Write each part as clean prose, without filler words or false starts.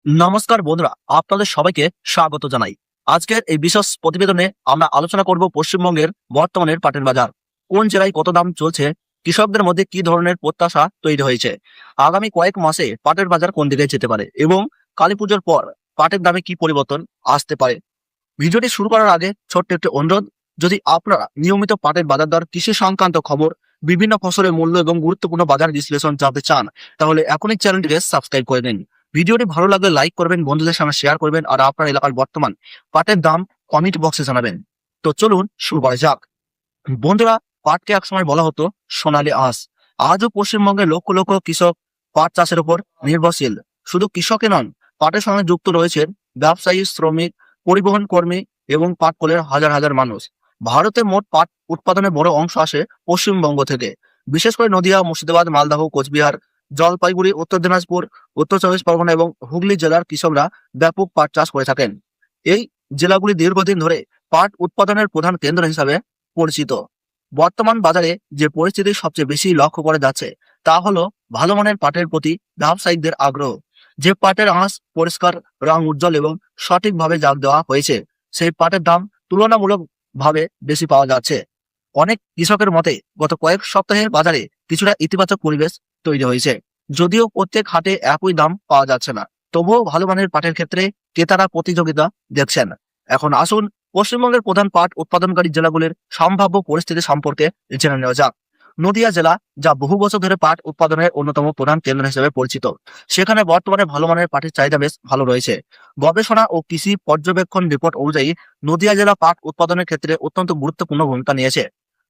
নমস্কার বন্ধুরা, আপনাদের সবাইকে স্বাগত জানাই। আজকের এই বিশেষ প্রতিবেদনে আমরা আলোচনা করব পশ্চিমবঙ্গের বর্তমানের পাটের বাজার, কোন জেলায় কত দাম চলছে, কৃষকদের মধ্যে কি ধরনের প্রত্যাশা তৈরি হয়েছে, আগামী কয়েক মাসে পাটের বাজার কোন দিকে যেতে পারে এবং কালী পুজোর পর পাটের দামে কি পরিবর্তন আসতে পারে। ভিডিওটি শুরু করার আগে ছোট্ট একটি অনুরোধ, যদি আপনারা নিয়মিত পাটের বাজার দর, কৃষি সংক্রান্ত খবর, বিভিন্ন ফসলের মূল্য এবং গুরুত্বপূর্ণ বাজার বিশ্লেষণ জানতে চান, তাহলে এখনই চ্যানেলটিকে সাবস্ক্রাইব করে নিন। ভিডিওটি ভালো লাগলে লাইক করবেন, বন্ধুদের সঙ্গে শেয়ার করবেন, আর আপনার এলাকার বর্তমান পাটের দাম কমেন্ট বক্সে জানাবেন। তো চলুন শুরু করা যাক। বন্ধুরা, পাটকে একসময় বলা হতো সোনালী আঁশ। আজও পশ্চিমবঙ্গের লক্ষ লক্ষ কৃষক পাট চাষের উপর নির্ভরশীল। শুধু কৃষকই নন, পাটের সঙ্গে যুক্ত রয়েছেন ব্যবসায়ী, শ্রমিক, পরিবহন কর্মী এবং পাট কলের হাজার হাজার মানুষ। ভারতে মোট পাট উৎপাদনের বড় অংশ আসে পশ্চিমবঙ্গ থেকে। বিশেষ করে নদিয়া, মুর্শিদাবাদ, মালদহ, কোচবিহার, জলপাইগুড়ি, উত্তর দিনাজপুর, উত্তর চব্বিশ পরগনা এবং হুগলি জেলার কৃষকরা ব্যাপক পাট চাষ করে থাকেন। এই জেলাগুলি দীর্ঘদিন ধরে পাট উৎপাদনের প্রধান কেন্দ্র হিসাবে পরিচিত। বর্তমান বাজারে যে পরিস্থিতি সবচেয়ে বেশি লক্ষ্য করা যাচ্ছে তা হলো ভালো মানের পাটের প্রতি ব্যবসায়িকদের আগ্রহ। যে পাটের আঁশ পরিষ্কার, রং উজ্জ্বল এবং সঠিকভাবে জাগ দেওয়া হয়েছে, সেই পাটের দাম তুলনামূলক ভাবে বেশি পাওয়া যাচ্ছে। অনেক কৃষকের মতে গত কয়েক সপ্তাহে বাজারে কিছুটা ইতিবাচক পরিবেশ তৈরি হয়েছে। যদিও প্রত্যেক হাটে একই দাম পাওয়া যাচ্ছে না, তবুও ভালো মানের পাটের ক্ষেত্রে ক্রেতারা প্রতিযোগিতা দেখছেন। এখন আসুন পশ্চিমবঙ্গের প্রধান পাট উৎপাদনকারী জেলাগুলির সম্ভাব্য পরিস্থিতি সম্পর্কে জেনে নেওয়া যাক। নদিয়া জেলা, যা বহু বছর ধরে পাট উৎপাদনের অন্যতম প্রধান কেন্দ্র হিসেবে পরিচিত, সেখানে বর্তমানে ভালো মানের পাটের চাহিদা বেশ ভালো রয়েছে। গবেষণা ও কৃষি পর্যবেক্ষণ রিপোর্ট অনুযায়ী নদিয়া জেলা পাট উৎপাদনের ক্ষেত্রে অত্যন্ত গুরুত্বপূর্ণ ভূমিকা নিয়েছে।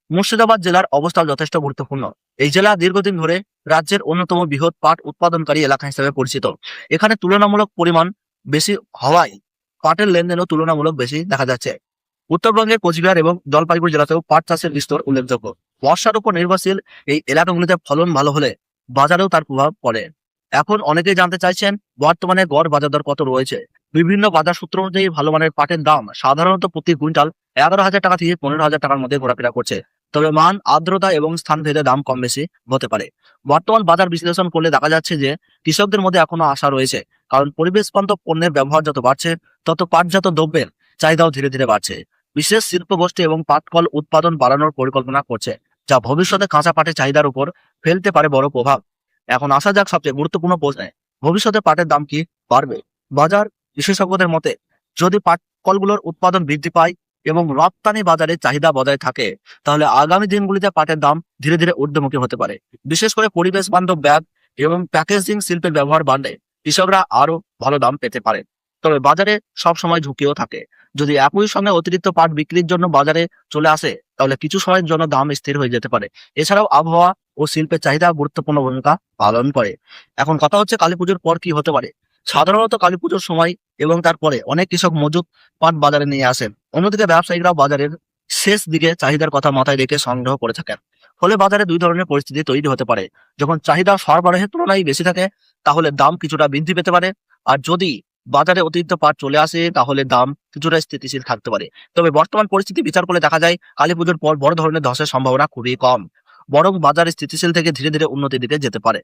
মুর্শিদাবাদ জেলার অবস্থাও যথেষ্ট গুরুত্বপূর্ণ। এই জেলা দীর্ঘদিন ধরে রাজ্যের অন্যতম বৃহৎ পাট উৎপাদনকারী এলাকা হিসেবে পরিচিত। এখানে তুলনামূলক পরিমাণ বেশি হওয়ায় পাটের লেনদেনও তুলনামূলক বেশি দেখা যাচ্ছে। উত্তরবঙ্গের কোচবিহার এবং জলপাইগুড়ি জেলাতেও পাট চাষের বিস্তর উল্লেখযোগ্য। বর্ষার উপর নির্ভরশীল এই এলাকাগুলিতে ফলন ভালো হলে বাজারেও তার প্রভাব পড়ে। এখন অনেকেই জানতে চাইছেন বর্তমানে গড় বাজার দর কত রয়েছে। বিভিন্ন বাজার সূত্র অনুযায়ী ভালো মানের পাটের দাম সাধারণত প্রতি কুইন্টাল 11,000 টাকা থেকে 15,000 টাকার মধ্যে ঘোরাফেরা করছে। তবে মান, আর্দ্রতা এবং স্থান ভেদে দাম কম বেশি হতে পারে। বর্তমান বাজার বিশ্লেষণ করলে দেখা যাচ্ছে যে কৃষকদের মধ্যে এখনো আশা রয়েছে, কারণ পরিবেশ বান্ধব পণ্যের ব্যবহার যত বাড়ছে, তত পাটজাত দ্রব্যের চাহিদাও ধীরে ধীরে বাড়ছে। বিশেষ শিল্প গোষ্ঠী এবং পাটকল উৎপাদন বাড়ানোর পরিকল্পনা করছে, যা ভবিষ্যতে কাঁচা পাটের চাহিদার উপর ফেলতে পারে বড় প্রভাব। এখন আসা যাক সবচেয়ে গুরুত্বপূর্ণ প্রশ্নে, ভবিষ্যতে পাটের দাম কি বাড়বে? বাজার বিশেষজ্ঞদের মতে, যদি পাট কলগুলোর উৎপাদন বৃদ্ধি পায় এবং রপ্তানি বাজারে চাহিদা বজায় থাকে, তাহলে আগামী দিনগুলিতে পাটের দাম ধীরে ধীরে ঊর্ধ্বমুখী হতে পারে। বিশেষ করে পরিবেশ বান্ধব ব্যাগ এবং প্যাকেজিং শিল্পের ব্যবহার বাড়লে কৃষকরা আরো ভালো দাম পেতে পারে। তবে বাজারে সবসময় ঝুঁকিও থাকে। যদি একই সঙ্গে অতিরিক্ত পাট বিক্রির জন্য বাজারে চলে আসে, তাহলে কিছু সময়ের জন্য দাম স্থির হয়ে যেতে পারে। এছাড়াও আবহাওয়া ও শিল্পের চাহিদা গুরুত্বপূর্ণ ভূমিকা পালন করে। এখন কথা হচ্ছে কালী পুজোর পর কি হতে পারে। সাধারণত কালী পুজোর সময় এবং তারপরে অনেক কৃষক মজুত পাট বাজারে নিয়ে আসেন। অন্যদিকে ব্যবসায়ীরাও বাজারের শেষ দিকে চাহিদার কথা মাথায় রেখে সংগ্রহ করে থাকেন। ফলে বাজারে দুই ধরনের পরিস্থিতি তৈরি হতে পারে। যখন চাহিদা সরবরাহের তুলনায় বেশি থাকে, তাহলে দাম কিছুটা বৃদ্ধি পেতে পারে। আর যদি বাজারে অতিরিক্ত পাট চলে আসে, তাহলে দাম কিছুটা স্থিতিশীল থাকতে পারে। তবে বর্তমান পরিস্থিতি বিচার করলে দেখা যায় কালী পুজোর পর বড় ধরনের ধসের সম্ভাবনা খুবই কম, বরং বাজার স্থিতিশীল থেকে ধীরে ধীরে উন্নতির দিকে যেতে পারে।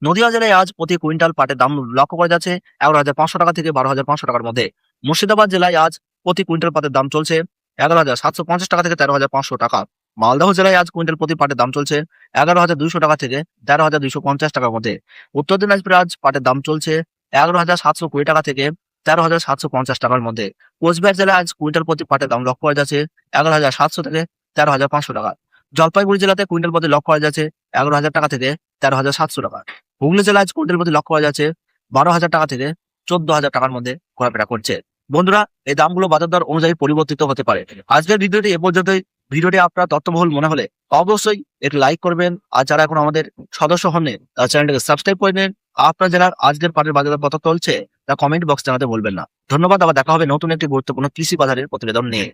নদিয়া জেলায় আজ প্রতি কুইন্টাল পাটের দাম লক্ষ্য করা যাচ্ছে 11,500 টাকা থেকে 12,500 টাকার মধ্যে। মুর্শিদাবাদ জেলায় আজ প্রতি কুইন্টাল পাটের দাম চলছে 11,750 টাকা থেকে 13,500 টাকা। মালদহ জেলায় আজ কুইন্টাল প্রতি পাটের দাম চলছে 11,200 টাকা থেকে 13,250 টাকার মধ্যে। উত্তর দিনাজপুরে আজ পাটের দাম চলছে 11,720 টাকা থেকে 13,750 টাকার মধ্যে। কোচবিহার জেলায় আজ কুইন্টাল প্রতি পাটের দাম লক্ষ্য করা যাচ্ছে 11,700 থেকে 13,500 টাকা। জলপাইগুড়ি জেলাতে কুইন্টাল প্রতি লক্ষ্য করা যাচ্ছে 11,000 টাকা থেকে 13,700 টাকা। হুগলি জেলায় আজ কুইন্টাল প্রতি লক্ষ্য করা যাচ্ছে 12,000 টাকা থেকে 14,000 টাকার মধ্যে ঘোরাফেরা করছে। বন্ধুরা, এই দামগুলো বাজার দর অনুযায়ী পরিবর্তিত হতে পারে। আজকের ভিডিওটি এ পর্যন্তই। ভিডিওটি আপনার তথ্যবহুল মনে হলে অবশ্যই একটি লাইক করবেন, আর যারা এখন আমাদের সদস্য হননি তার চ্যানেলটাকে সাবস্ক্রাইব করে নিন। আপনার জেলার আজকের পাটের বাজার দর কত চলছে তা কমেন্ট বক্স জানাতে বলবেন না। ধন্যবাদ। আবার দেখা হবে নতুন একটি গুরুত্বপূর্ণ কৃষি বাজারের প্রতিবেদন নিয়ে।